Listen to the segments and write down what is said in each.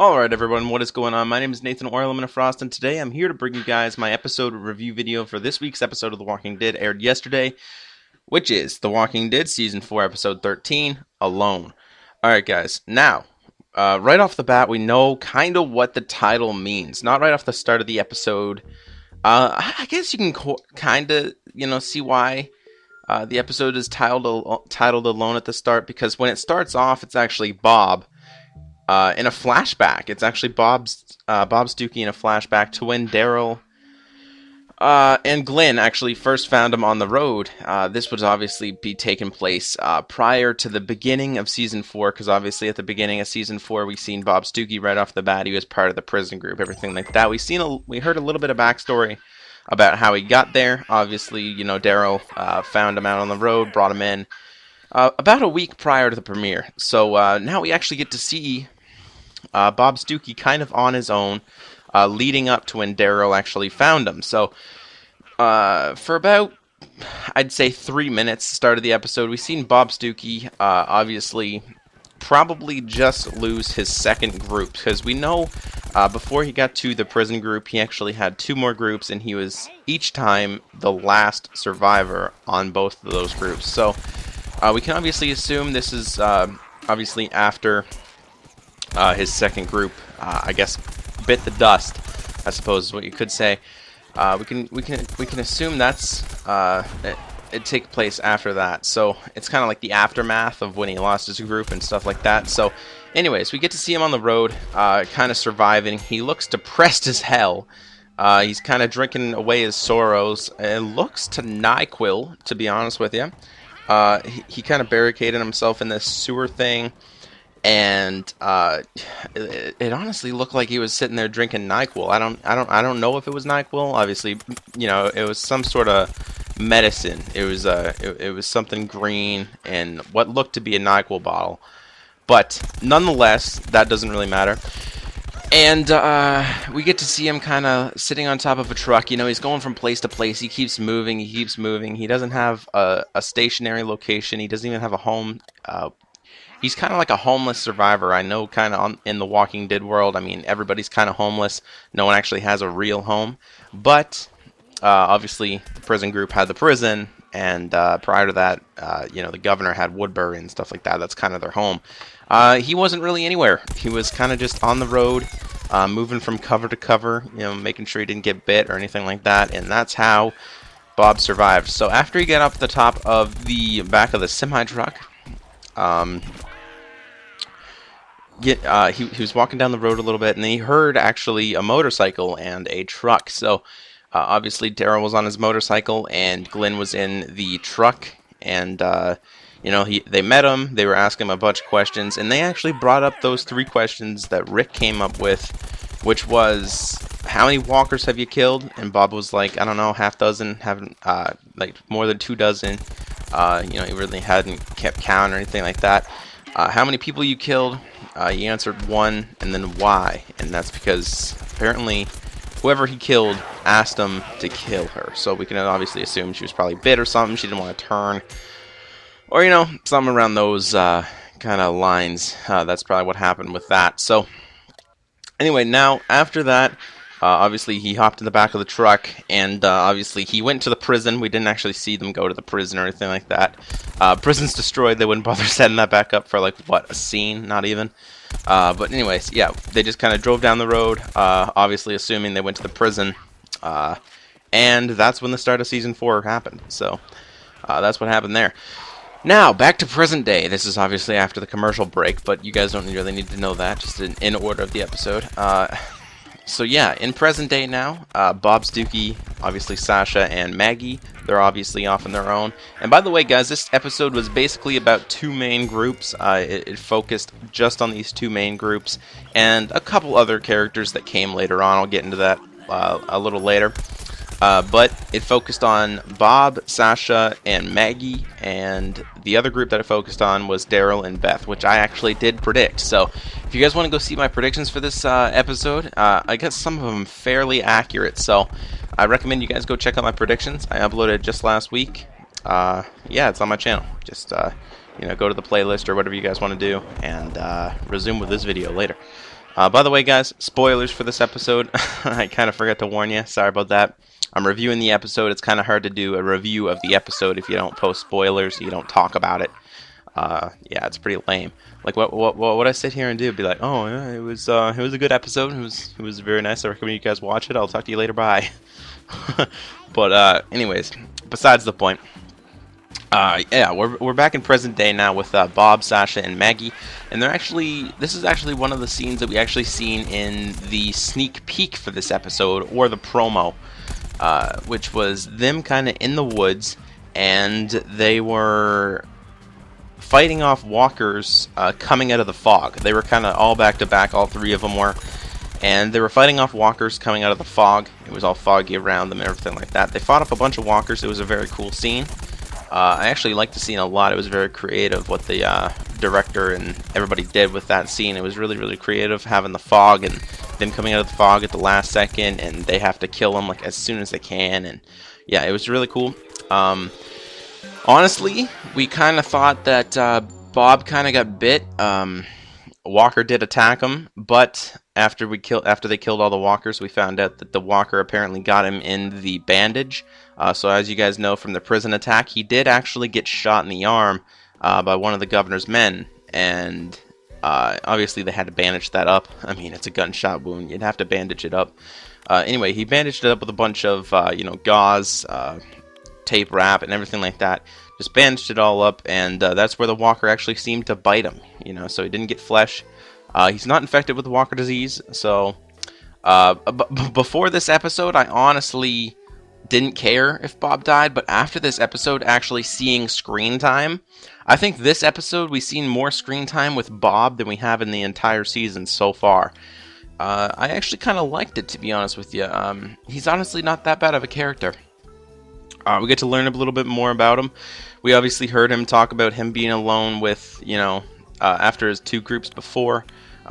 Alright everyone, what is going on? My name is Nathan or ELEMENTofFROST, and today I'm here to bring you guys my episode review video for this week's episode of The Walking Dead, aired yesterday, which is The Walking Dead Season 4, Episode 13, Alone. Alright guys, now, right off the bat, we know kind of what the title means. Not right off the start of the episode. I guess you can kind of, see why the episode is titled Alone at the start, because when it starts off, it's actually Bob. In a flashback, it's actually Bob Dookie in a flashback to when Daryl and Glenn actually first found him on the road. This would obviously be taking place prior to the beginning of Season 4, because obviously at the beginning of Season 4, we've seen Bob Dookie right off the bat. He was part of the prison group, everything like that. We heard a little bit of backstory about how he got there. Obviously, Daryl found him out on the road, brought him in about a week prior to the premiere. So now we actually get to see Bob Dookie kind of on his own, leading up to when Daryl actually found him. So, for about, I'd say 3 minutes, start of the episode, we've seen Bob Dookie, obviously, probably just lose his second group, because we know, before he got to the prison group, he actually had 2 more groups, and he was, each time, the last survivor on both of those groups. So, we can obviously assume this is, obviously, after his second group, I guess, bit the dust, I suppose is what you could say. We can assume that's it take place after that. So it's kind of like the aftermath of when he lost his group and stuff like that. So, anyways, we get to see him on the road, kind of surviving. He looks depressed as hell. He's kind of drinking away his sorrows. It looks to NyQuil, to be honest with you. He kind of barricaded himself in this sewer thing. And it honestly looked like he was sitting there drinking NyQuil. I don't know if it was NyQuil. Obviously, it was some sort of medicine. It was something green and what looked to be a NyQuil bottle. But nonetheless, that doesn't really matter. And we get to see him kind of sitting on top of a truck. He's going from place to place. He keeps moving. He doesn't have a stationary location. He doesn't even have a home. He's kind of like a homeless survivor. I know kind of in the Walking Dead world, I mean, everybody's kind of homeless. No one actually has a real home. But, obviously, the prison group had the prison, and prior to that, the governor had Woodbury and stuff like that. That's kind of their home. He wasn't really anywhere. He was kind of just on the road, moving from cover to cover, making sure he didn't get bit or anything like that. And that's how Bob survived. So after he got up the top of the back of the semi-truck, he was walking down the road a little bit, and then he heard actually a motorcycle and a truck. So obviously Daryl was on his motorcycle, and Glenn was in the truck, and they met him. They were asking him a bunch of questions, and they actually brought up those 3 questions that Rick came up with, which was, how many walkers have you killed? And Bob was like, I don't know, half dozen, haven't like more than 2 dozen. He really hadn't kept count or anything like that. How many people you killed? He answered 1, and then why? And that's because apparently whoever he killed asked him to kill her. So we can obviously assume she was probably bit or something. She didn't want to turn. Or, something around those kind of lines. That's probably what happened with that. So, anyway, now, after that, obviously he hopped in the back of the truck, and obviously he went to the prison. We didn't actually see them go to the prison or anything like that. Prison's destroyed. They wouldn't bother setting that back up for, a scene? Not even. But anyways, yeah, they just kind of drove down the road, obviously assuming they went to the prison. And that's when the start of Season 4 happened. So, that's what happened there. Now, back to present day. This is obviously after the commercial break, but you guys don't really need to know that, just in order of the episode. So yeah, in present day now, Bob Dookie, obviously Sasha, and Maggie, they're obviously off on their own. And by the way, guys, this episode was basically about 2 main groups. It focused just on these 2 main groups, and a couple other characters that came later on. I'll get into that a little later. But it focused on Bob, Sasha, and Maggie, and the other group that it focused on was Daryl and Beth, which I actually did predict. So if you guys want to go see my predictions for this episode, I guess some of them fairly accurate. So I recommend you guys go check out my predictions. I uploaded just last week. Yeah, it's on my channel. Just go to the playlist or whatever you guys want to do, and resume with this video later. By the way, guys, spoilers for this episode. I kind of forgot to warn you. Sorry about that. I'm reviewing the episode. It's kind of hard to do a review of the episode if you don't post spoilers, you don't talk about it. Yeah, it's pretty lame. Like, what would I sit here and do? Be like, oh, yeah, it was a good episode. It was very nice. I recommend you guys watch it. I'll talk to you later. Bye. But anyways, besides the point. Yeah, we're back in present day now with Bob, Sasha, and Maggie, and this is actually one of the scenes that we actually seen in the sneak peek for this episode, or the promo, which was them kind of in the woods, and they were fighting off walkers coming out of the fog. They were kind of all back to back, all three of them were, and they were fighting off walkers coming out of the fog. It was all foggy around them and everything like that. They fought off a bunch of walkers. It was a very cool scene. I actually liked the scene a lot. It was very creative what the director and everybody did with that scene. It was really, really creative, having the fog and them coming out of the fog at the last second, and they have to kill them like as soon as they can. And yeah, it was really cool. Honestly, we kind of thought that Bob kind of got bit. Walker did attack him, but after they killed all the walkers, we found out that the walker apparently got him in the bandage. So as you guys know from the prison attack, he did actually get shot in the arm by one of the governor's men, and obviously they had to bandage that up. I mean, it's a gunshot wound; you'd have to bandage it up. Anyway, he bandaged it up with a bunch of gauze, tape wrap, and everything like that. Just bandaged it all up, and that's where the walker actually seemed to bite him. So he didn't get flesh. He's not infected with the walker disease. So before this episode, I honestly didn't care if Bob died, but after this episode, actually seeing screen time, I think this episode we've seen more screen time with Bob than we have in the entire season so far. I actually kind of liked it, to be honest with you. He's honestly not that bad of a character. We get to learn a little bit more about him. We obviously heard him talk about him being alone with, after his two groups before.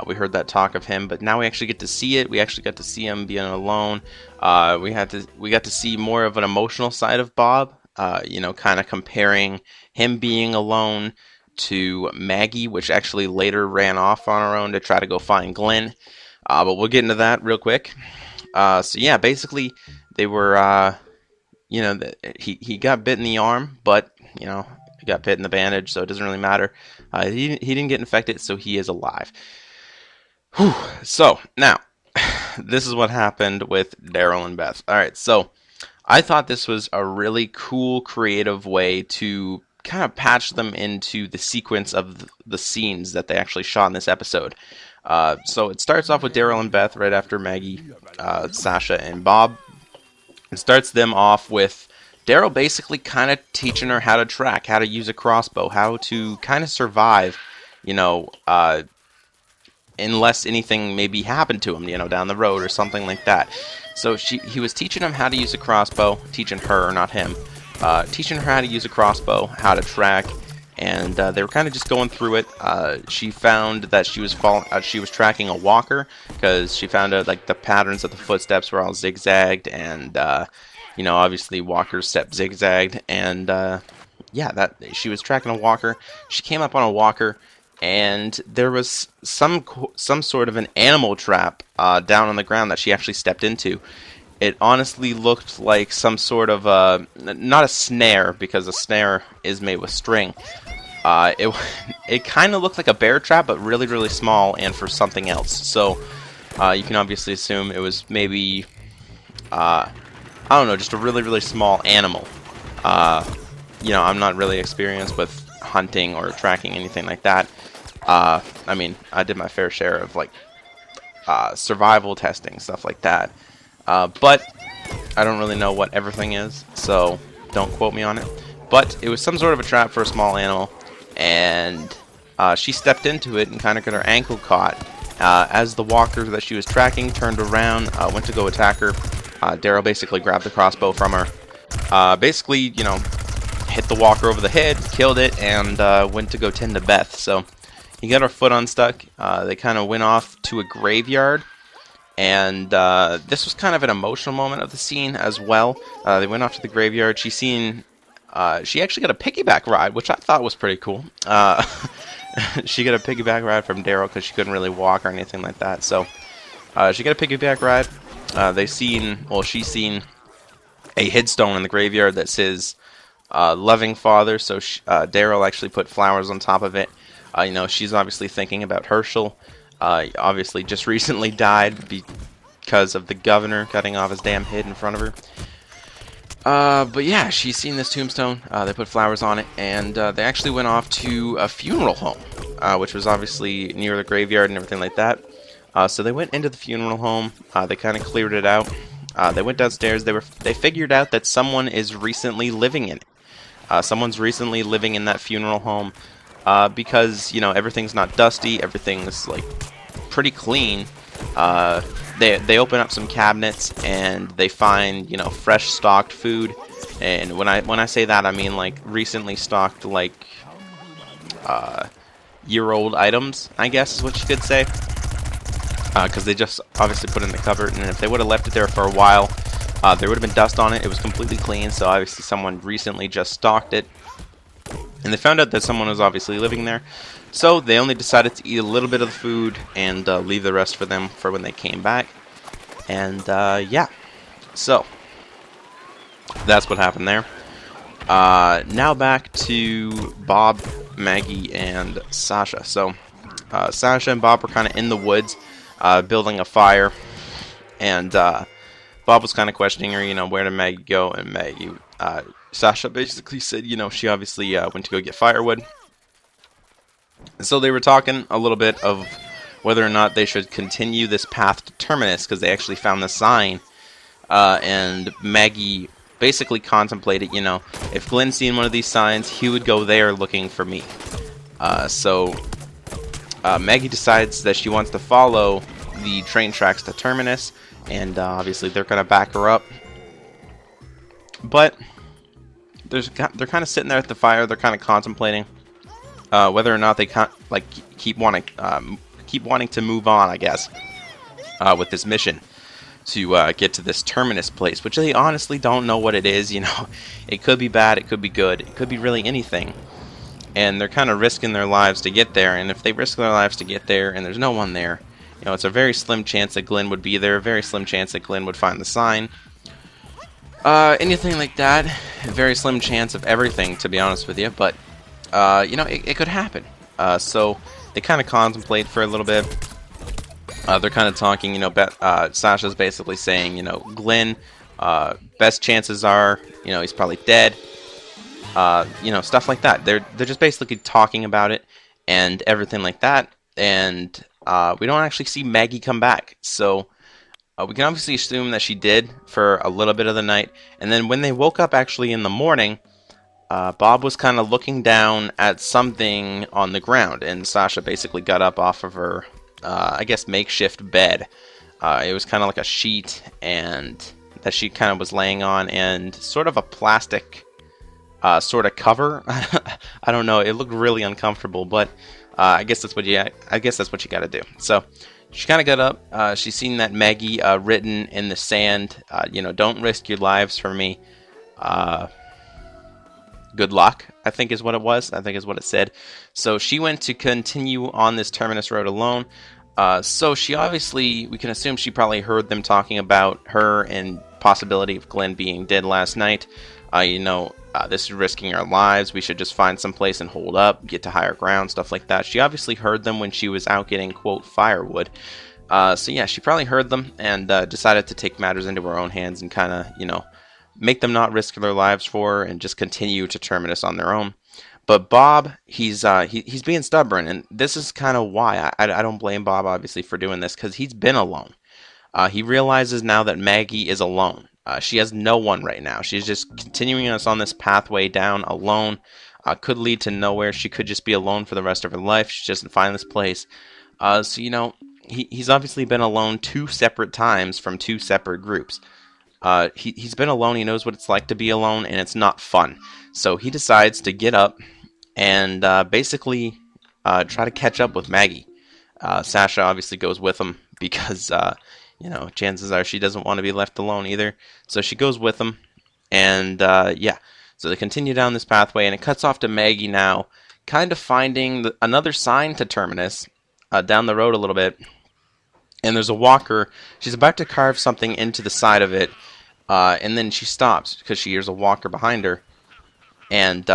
We heard that talk of him, but now we actually get to see it. We actually got to see him being alone. We got to see more of an emotional side of Bob. Kind of comparing him being alone to Maggie, which actually later ran off on her own to try to go find Glenn. But we'll get into that real quick. So yeah, basically they were, he got bit in the arm, but he got bit in the bandage, so it doesn't really matter. He didn't get infected, so he is alive. Whew. So, now, this is what happened with Daryl and Beth. Alright, so, I thought this was a really cool, creative way to kind of patch them into the sequence of the scenes that they actually shot in this episode. So, it starts off with Daryl and Beth right after Maggie, Sasha, and Bob. It starts them off with Daryl basically kind of teaching her how to track, how to use a crossbow, how to kind of survive, unless anything maybe happened to him, down the road or something like that. So he was teaching him how to use a crossbow, teaching her, not him, teaching her how to use a crossbow, how to track, and they were kind of just going through it. She found that she was tracking a walker because she found out like the patterns of the footsteps were all zigzagged, and obviously walkers step zigzagged, and that she was tracking a walker. She came up on a walker, and there was some sort of an animal trap down on the ground that she actually stepped into. It honestly looked like some sort of not a snare, because a snare is made with string. It kind of looked like a bear trap, but really, really small and for something else. So you can obviously assume it was maybe I don't know, just a really, really small animal. I'm not really experienced with hunting or tracking anything like that. I mean, I did my fair share of like survival testing, stuff like that. But I don't really know what everything is, so don't quote me on it. But it was some sort of a trap for a small animal, and she stepped into it and kind of got her ankle caught. As the walker that she was tracking turned around, went to go attack her, Daryl basically grabbed the crossbow from her. Basically, hit the walker over the head, killed it, and went to go tend to Beth. So he got her foot unstuck. They kind of went off to a graveyard. And this was kind of an emotional moment of the scene as well. They went off to the graveyard. She actually got a piggyback ride, which I thought was pretty cool. she got a piggyback ride from Daryl because she couldn't really walk or anything like that. So she got a piggyback ride. She's seen a headstone in the graveyard that says loving father. So Daryl actually put flowers on top of it. She's obviously thinking about Herschel. Obviously just recently died because of the governor cutting off his damn head in front of her. But yeah, she's seen this tombstone. They put flowers on it, and they actually went off to a funeral home, which was obviously near the graveyard and everything like that. So they went into the funeral home. They kind of cleared it out. They went downstairs. They figured out that someone is recently living in it. Someone's recently living in that funeral home because everything's not dusty. Everything's like pretty clean. They open up some cabinets and they find fresh stocked food, and when I say that, I mean like recently stocked, like year-old items, I guess is what you could say, because they just obviously put it in the cupboard, and if they would have left it there for a while, there would have been dust on it. It was completely clean, so obviously someone recently just stocked it, and they found out that someone was obviously living there. So they only decided to eat a little bit of the food and leave the rest for them for when they came back. And yeah, so that's what happened there. Now back to Bob, Maggie, and Sasha. So Sasha and Bob were kind of in the woods building a fire. And Bob was kind of questioning her, where did Maggie go? And Sasha basically said, she obviously went to go get firewood. So they were talking a little bit of whether or not they should continue this path to Terminus, because they actually found the sign. And Maggie basically contemplated, if Glenn's seen one of these signs, he would go there looking for me. So Maggie decides that she wants to follow the train tracks to Terminus, and obviously they're going to back her up. But they're kind of sitting there at the fire. They're kind of contemplating whether or not they keep wanting to move on, I guess, with this mission to get to this Terminus place, which they honestly don't know what it is. It could be bad, it could be good, it could be really anything, and they're kind of risking their lives to get there. And if they risk their lives to get there and there's no one there, it's a very slim chance that Glenn would be there, a very slim chance that Glenn would find the sign. Anything like that, a very slim chance of everything, to be honest with you, but it could happen. So they kind of contemplate for a little bit. They're kind of talking, Sasha's basically saying, Glenn, best chances are, he's probably dead. Stuff like that. They're just basically talking about it and everything like that. And we don't actually see Maggie come back. So we can obviously assume that she did for a little bit of the night. And then when they woke up actually in the morning, Bob was kind of looking down at something on the ground, and Sasha basically got up off of her, I guess, makeshift bed. It was kind of like a sheet, and that she kind of was laying on, and sort of a plastic sort of cover. I don't know. It looked really uncomfortable, but I guess that's what you got to do. So she kind of got up. She seen that Maggie written in the sand. Don't risk your lives for me. Good luck, I think is what it was. I think is what it said. So she went to continue on this Terminus road alone. So she obviously, we can assume she probably heard them talking about her and possibility of Glenn being dead last night. This is risking our lives. We should just find some place and hold up, get to higher ground, stuff like that. She obviously heard them when she was out getting, quote, firewood. So yeah, she probably heard them and decided to take matters into her own hands and kind of, make them not risk their lives for her and just continue to Terminus on their own. But Bob, he's being stubborn, and this is kind of why I don't blame Bob, obviously, for doing this, because he's been alone. He realizes now that Maggie is alone. She has no one right now. She's just continuing us on this pathway down alone. Could lead to nowhere. She could just be alone for the rest of her life. She doesn't find this place. He's obviously been alone 2 separate times from 2 separate groups. He's been alone. He knows what it's like to be alone, and it's not fun. So he decides to get up and basically try to catch up with Maggie. Sasha obviously goes with him because, chances are she doesn't want to be left alone either. So she goes with him, and yeah. So they continue down this pathway, and it cuts off to Maggie now kind of finding another sign to Terminus down the road a little bit. And there's a walker. She's about to carve something into the side of it. And then she stops because she hears a walker behind her. And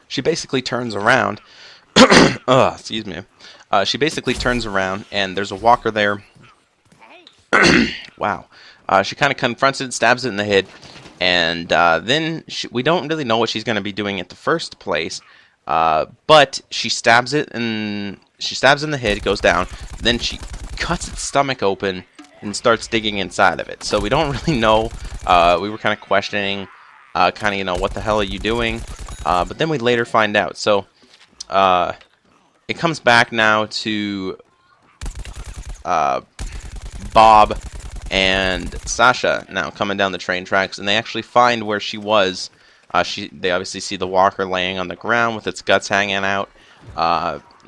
she basically turns around. Excuse me. She basically turns around, and there's a walker there. Wow. She kind of confronts it, stabs it in the head, and then we don't really know what she's going to be doing at the first place. But she stabs it, and she stabs in the head, it goes down. Then she cuts its stomach open and starts digging inside of it. So we don't really know. We were kind of questioning, what the hell are you doing? But then we later find out. So it comes back now to Bob and Sasha now coming down the train tracks, and they actually find where she was. They obviously see the walker laying on the ground with its guts hanging out.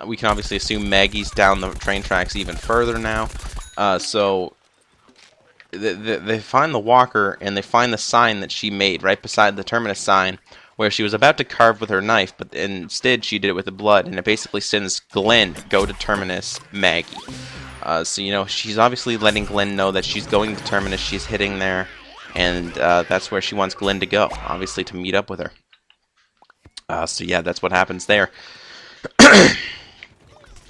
We can obviously assume Maggie's down the train tracks even further now. So they find the walker, and they find the sign that she made right beside the Terminus sign, where she was about to carve with her knife, but instead she did it with the blood, and it basically sends Glenn, go to Terminus, Maggie. So, she's obviously letting Glenn know that she's going to Terminus, she's hitting there, and that's where she wants Glenn to go, obviously to meet up with her. So yeah, that's what happens there.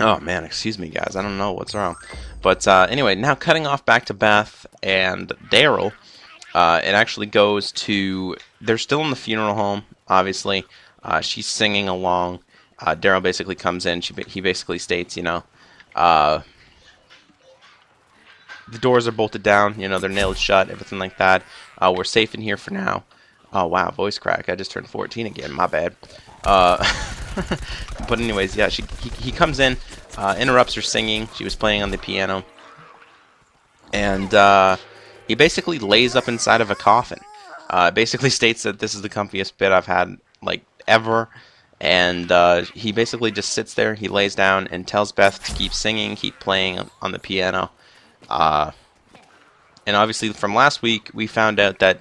Oh man, excuse me guys, I don't know what's wrong. But anyway, now cutting off back to Beth and Daryl, it actually goes to, they're still in the funeral home, obviously. She's singing along. Daryl basically comes in, he basically states, the doors are bolted down, they're nailed shut, everything like that. We're safe in here for now. Oh wow, voice crack, I just turned 14 again, my bad. But anyways, yeah, he comes in, interrupts her singing. She was playing on the piano, and he basically lays up inside of a coffin. Basically states that this is the comfiest bed I've had like ever, and he basically just sits there. He lays down and tells Beth to keep singing, keep playing on the piano. And obviously from last week we found out that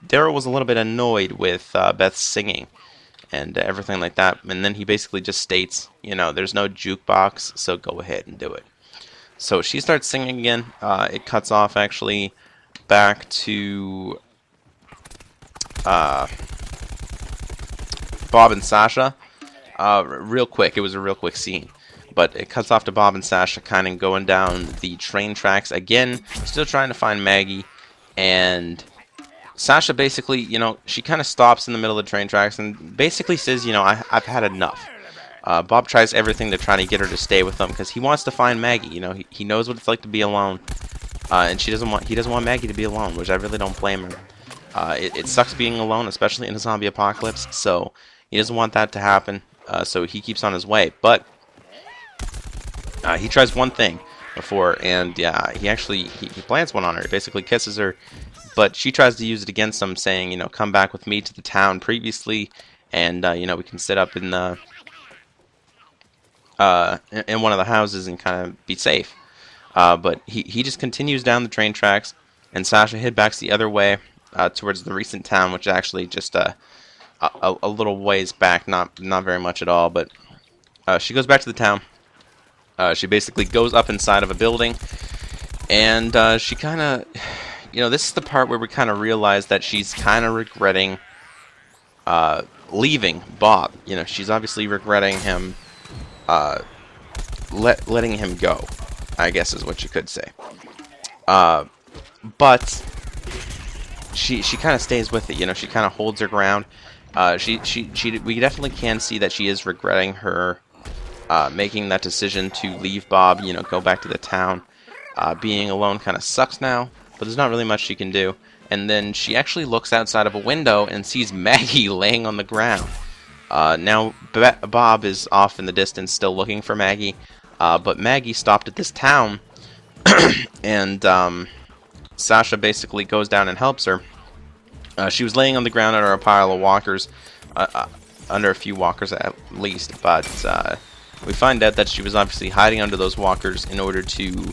Daryl was a little bit annoyed with Beth's singing and everything like that, and then he basically just states, there's no jukebox, so go ahead and do it. So she starts singing again. It cuts off actually back to Bob and Sasha. Real quick, it was a real quick scene, but it cuts off to Bob and Sasha kind of going down the train tracks again, still trying to find Maggie, and Sasha basically, she kind of stops in the middle of the train tracks and basically says, I've had enough. Bob tries everything to try to get her to stay with him because he wants to find Maggie. He knows what it's like to be alone, and he doesn't want Maggie to be alone, which I really don't blame her. It sucks being alone, especially in a zombie apocalypse. So he doesn't want that to happen. So he keeps on his way, but he tries one thing before, and he plants one on her. He basically kisses her. But she tries to use it against him, saying, come back with me to the town previously, and, we can sit up in the, in one of the houses and kind of be safe. But he just continues down the train tracks, and Sasha head back the other way, towards the recent town, which is actually just a little ways back, not very much at all, but, she goes back to the town. She basically goes up inside of a building, and, she kind of, this is the part where we kind of realize that she's kind of regretting leaving Bob. She's obviously regretting him letting him go, I guess is what you could say. But she kind of stays with it. She kind of holds her ground. We definitely can see that she is regretting her making that decision to leave Bob, go back to the town. Being alone kind of sucks now, but there's not really much she can do. And then she actually looks outside of a window and sees Maggie laying on the ground. Now, Bob is off in the distance still looking for Maggie, but Maggie stopped at this town, and Sasha basically goes down and helps her. She was laying on the ground under a pile of walkers, under a few walkers at least, but we find out that she was obviously hiding under those walkers in order to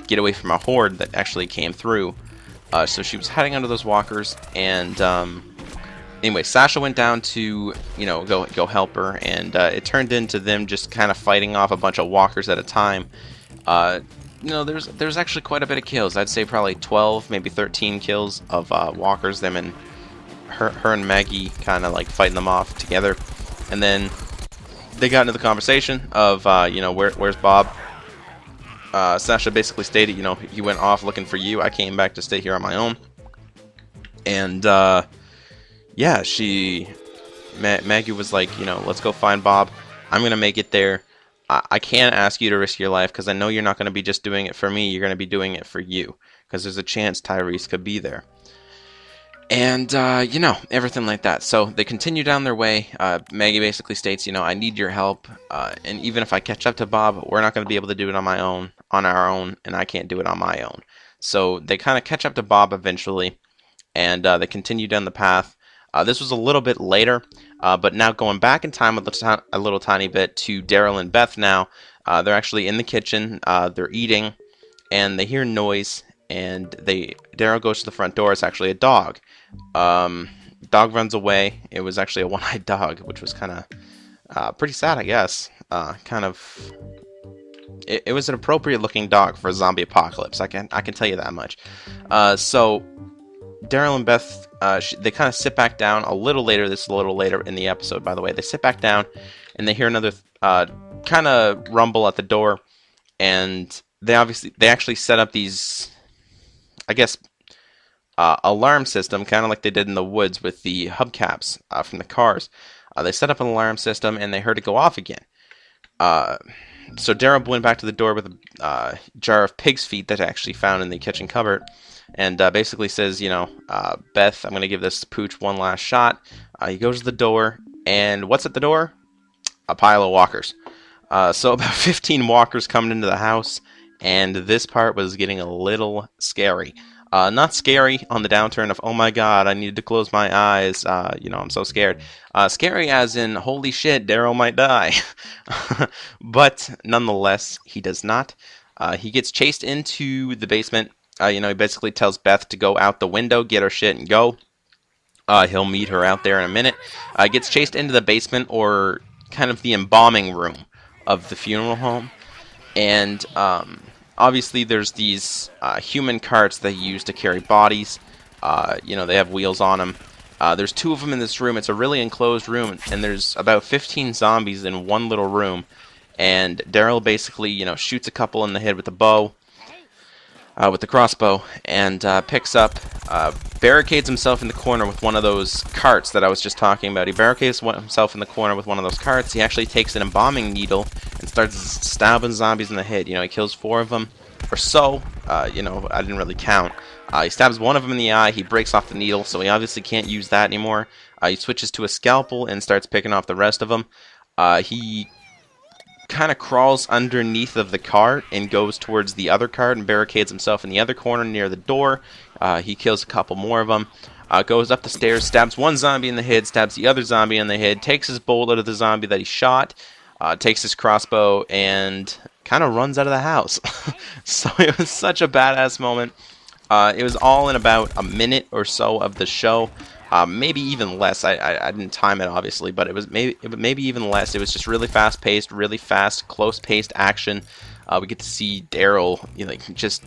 get away from a horde that actually came through. So she was hiding under those walkers, and Anyway, Sasha went down to, go help her, and it turned into them just kind of fighting off a bunch of walkers at a time. Uh, there's actually quite a bit of kills. I'd say probably 12, maybe 13 kills of walkers. Them and her and Maggie kind of like fighting them off together, and then they got into the conversation of, where's Bob? Sasha basically stated, he went off looking for you. I came back to stay here on my own, and yeah, Maggie was like, let's go find Bob. I'm gonna make it there. I can't ask you to risk your life because I know you're not gonna be just doing it for me. You're gonna be doing it for you because there's a chance Tyrese could be there. And, everything like that. So they continue down their way. Maggie basically states, I need your help. And even if I catch up to Bob, we're not going to be able to do it on our own, and I can't do it on my own. So they kind of catch up to Bob eventually, and they continue down the path. This was a little bit later, but now going back in time a little tiny bit to Daryl and Beth now. They're actually in the kitchen. They're eating, and they hear noise, and Daryl goes to the front door. It's actually a dog. Dog runs away. It was actually a one-eyed dog, which was kind of pretty sad, I guess. It was an appropriate-looking dog for a zombie apocalypse. I can tell you that much. So Daryl and Beth, they kind of sit back down a little later. This is a little later in the episode, by the way. They sit back down, and they hear another kind of rumble at the door, and they actually set up these, I guess, alarm system, kind of like they did in the woods with the hubcaps from the cars. They set up an alarm system, and they heard it go off again. So Daryl went back to the door with a jar of pig's feet that I actually found in the kitchen cupboard, and basically says, Beth, I'm going to give this pooch one last shot. He goes to the door, and what's at the door? A pile of walkers. So about 15 walkers coming into the house, and this part was getting a little scary. Not scary on the downturn of, oh my god, I need to close my eyes, I'm so scared. Scary as in, holy shit, Daryl might die. But nonetheless, he does not. He gets chased into the basement. He basically tells Beth to go out the window, get her shit, and go. He'll meet her out there in a minute. Gets chased into the basement, or kind of the embalming room of the funeral home. And, obviously, there's these human carts they use to carry bodies. They have wheels on them. There's 2 of them in this room. It's a really enclosed room, and there's about 15 zombies in one little room. And Daryl basically, shoots a couple in the head with a bow, with the crossbow, and picks up, barricades himself in the corner with one of those carts that I was just talking about. He barricades himself in the corner with one of those carts. He actually takes an embalming needle and starts stabbing zombies in the head. He kills 4 of them or so. I didn't really count. He stabs one of them in the eye. He breaks off the needle, so he obviously can't use that anymore. He switches to a scalpel and starts picking off the rest of them. He kind of crawls underneath of the cart and goes towards the other cart and barricades himself in the other corner near the door. He kills a couple more of them. Goes up the stairs, stabs one zombie in the head, stabs the other zombie in the head, takes his bolt out of the zombie that he shot, takes his crossbow, and kind of runs out of the house. So it was such a badass moment. It was all in about a minute or so of the show. Maybe even less. I didn't time it, obviously, but it was maybe even less. It was just really fast-paced, really fast, close-paced action. We get to see Daryl, just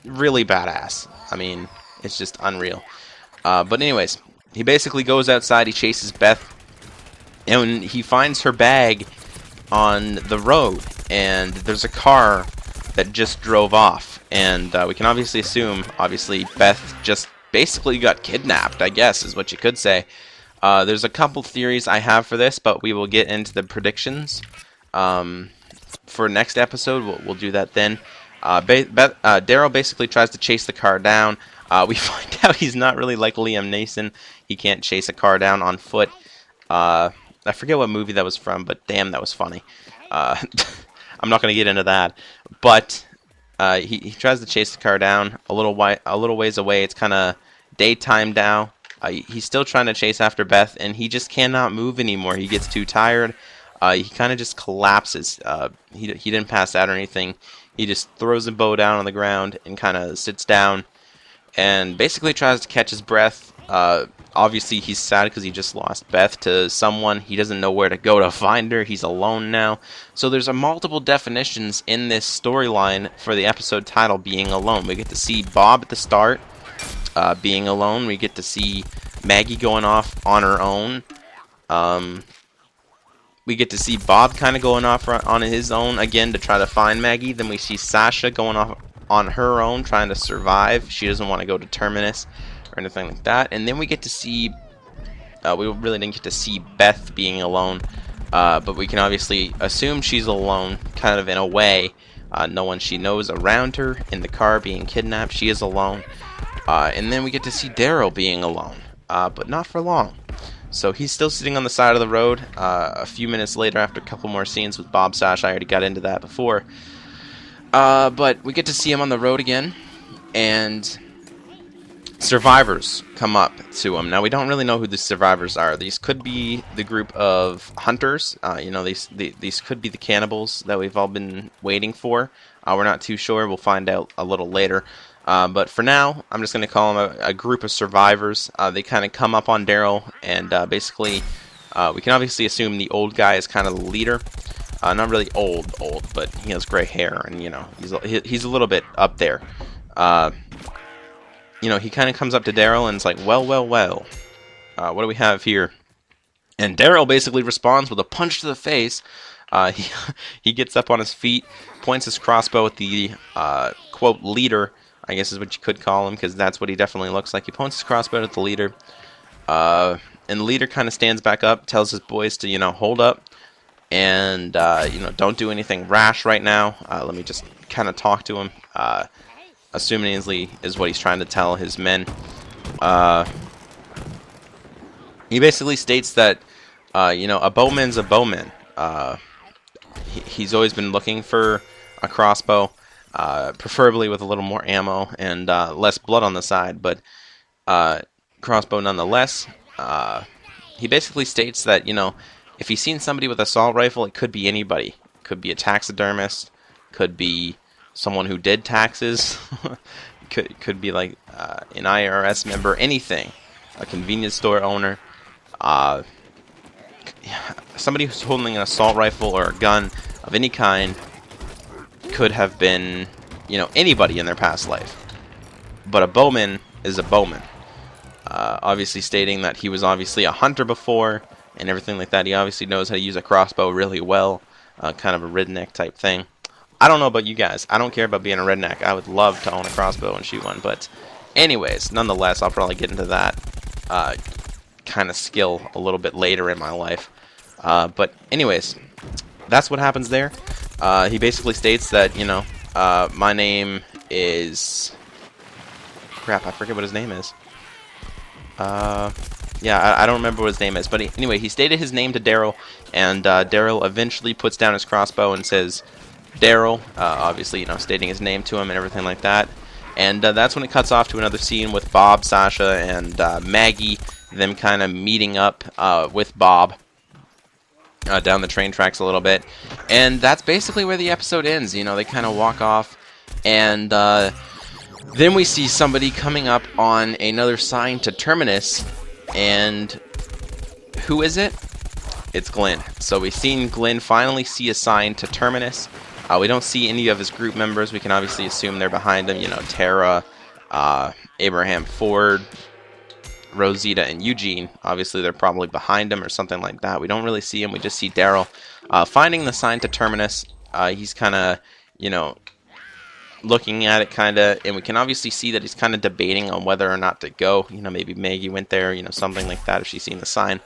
really badass. I mean, it's just unreal. But anyways, he basically goes outside. He chases Beth, and he finds her bag on the road, and there's a car that just drove off, and we can obviously assume, Beth just basically got kidnapped, I guess, is what you could say. There's a couple theories I have for this, but we will get into the predictions for next episode. We'll do that then. Daryl basically tries to chase the car down. We find out he's not really like Liam Neeson. He can't chase a car down on foot. I forget what movie that was from, but damn, that was funny. I'm not going to get into that. But he tries to chase the car down a little ways away. It's kind of daytime now. He's still trying to chase after Beth, and he just cannot move anymore. He gets too tired. He kind of just collapses. He didn't pass out or anything. He just throws the bow down on the ground and kind of sits down and basically tries to catch his breath. Obviously, he's sad because he just lost Beth to someone. He doesn't know where to go to find her. He's alone now. So there's a multiple definitions in this storyline for the episode title, Being Alone. We get to see Bob at the start, being alone. We get to see Maggie going off on her own. We get to see Bob kind of going off on his own again to try to find Maggie. Then we see Sasha going off on her own, trying to survive. She doesn't want to go to Terminus or anything like that. And then we get to see, we really didn't get to see Beth being alone, but we can obviously assume she's alone, kind of in a way. No one she knows around her, in the car being kidnapped. She is alone. And then we get to see Daryl being alone, but not for long. So he's still sitting on the side of the road. A few minutes later, after a couple more scenes with Bob, Sasha, I already got into that before. But we get to see him on the road again, and survivors come up to him. Now, we don't really know who the survivors are. These could be the group of hunters. You know, these could be the cannibals that we've all been waiting for. We're not too sure. We'll find out a little later. But for now, I'm just going to call them a group of survivors. They kind of come up on Daryl, and basically, we can obviously assume the old guy is kind of the leader. Not really old, but he has gray hair, and you know, he's a little bit up there. You know, he kind of comes up to Daryl and is like, well, what do we have here? And Daryl basically responds with a punch to the face. He gets up on his feet, points his crossbow at the quote leader, I guess is what you could call him, because that's what he definitely looks like. He points his crossbow at the leader, and the leader kind of stands back up, tells his boys to, you know, hold up, and, you know, don't do anything rash right now. Let me just kind of talk to him, assumingly is what he's trying to tell his men. He basically states that, you know, a bowman's a bowman. He's always been looking for a crossbow, preferably with a little more ammo and less blood on the side, but crossbow nonetheless. He basically states that, you know, if he's seen somebody with an assault rifle, it could be anybody. Could be a taxidermist, could be someone who did taxes, could be like an IRS member, anything. A convenience store owner, somebody who's holding an assault rifle or a gun of any kind could have been, you know, anybody in their past life. But a bowman is a bowman. Obviously stating that he was obviously a hunter before and everything like that. He obviously knows how to use a crossbow really well, kind of a redneck type thing. I don't know about you guys. I don't care about being a redneck. I would love to own a crossbow and shoot one. But anyways, nonetheless, I'll probably get into that kind of skill a little bit later in my life. But anyways, that's what happens there. He basically states that, you know, my name is... Crap, I forget what his name is. Yeah, I don't remember what his name is. But anyway, he stated his name to Daryl, and Daryl eventually puts down his crossbow and says, Daryl, obviously, you know, stating his name to him and everything like that. And that's when it cuts off to another scene with Bob, Sasha, and Maggie, them kind of meeting up with Bob down the train tracks a little bit. And that's basically where the episode ends. You know, they kind of walk off, and then we see somebody coming up on another sign to Terminus, and who is it? It's Glenn. So we've seen Glenn finally see a sign to Terminus. We don't see any of his group members. We can obviously assume they're behind him. You know, Tara, Abraham Ford, Rosita, and Eugene. Obviously, they're probably behind him or something like that. We don't really see him. We just see Daryl finding the sign to Terminus. He's kind of, you know, looking at it kind of, and we can obviously see that he's kind of debating on whether or not to go. You know, maybe Maggie went there, you know, something like that if she's seen the sign.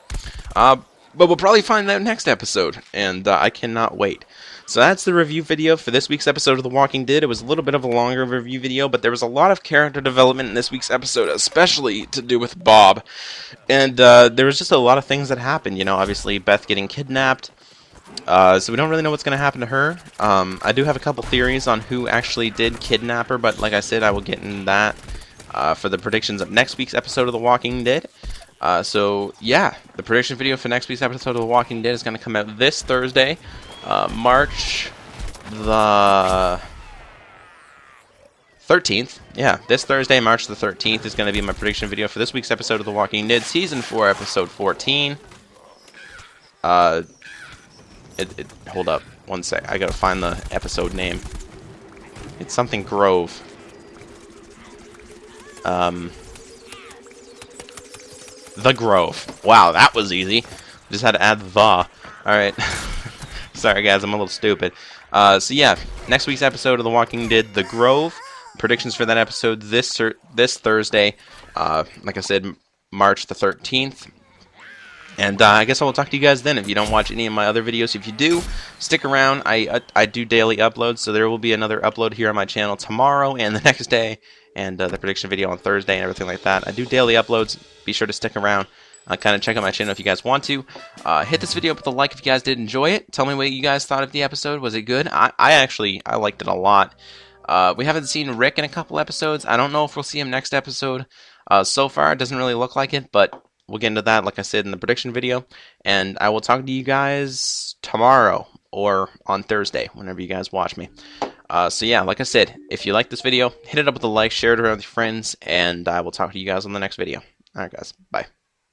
But we'll probably find that next episode, and I cannot wait. So that's the review video for this week's episode of The Walking Dead. It was a little bit of a longer review video, but there was a lot of character development in this week's episode, especially to do with Bob. And there was just a lot of things that happened. You know, obviously Beth getting kidnapped. So we don't really know what's going to happen to her. I do have a couple theories on who actually did kidnap her, but like I said, I will get into that for the predictions of next week's episode of The Walking Dead. So yeah, the prediction video for next week's episode of The Walking Dead is going to come out this Thursday, March the 13th. Yeah, this Thursday, March the 13th, is going to be my prediction video for this week's episode of The Walking Dead, Season 4, Episode 14. Hold up. One sec. I gotta find the episode name. It's something Grove. The Grove. Wow, that was easy. Just had to add the. Alright. Sorry, guys, I'm a little stupid. So yeah, next week's episode of The Walking Dead, The Grove. Predictions for that episode this Thursday. Like I said, March the 13th. And I guess I will talk to you guys then if you don't watch any of my other videos. If you do, stick around. I do daily uploads, so there will be another upload here on my channel tomorrow and the next day, and the prediction video on Thursday and everything like that. I do daily uploads. Be sure to stick around. Kind of check out my channel if you guys want to. Hit this video up with a like if you guys did enjoy it. Tell me what you guys thought of the episode. Was it good? I liked it a lot. We haven't seen Rick in a couple episodes. I don't know if we'll see him next episode. So far, it doesn't really look like it, but we'll get into that, like I said, in the prediction video. And I will talk to you guys tomorrow or on Thursday, whenever you guys watch me. So yeah, like I said, if you like this video, hit it up with a like, share it around with your friends, and I will talk to you guys on the next video. Alright guys, bye.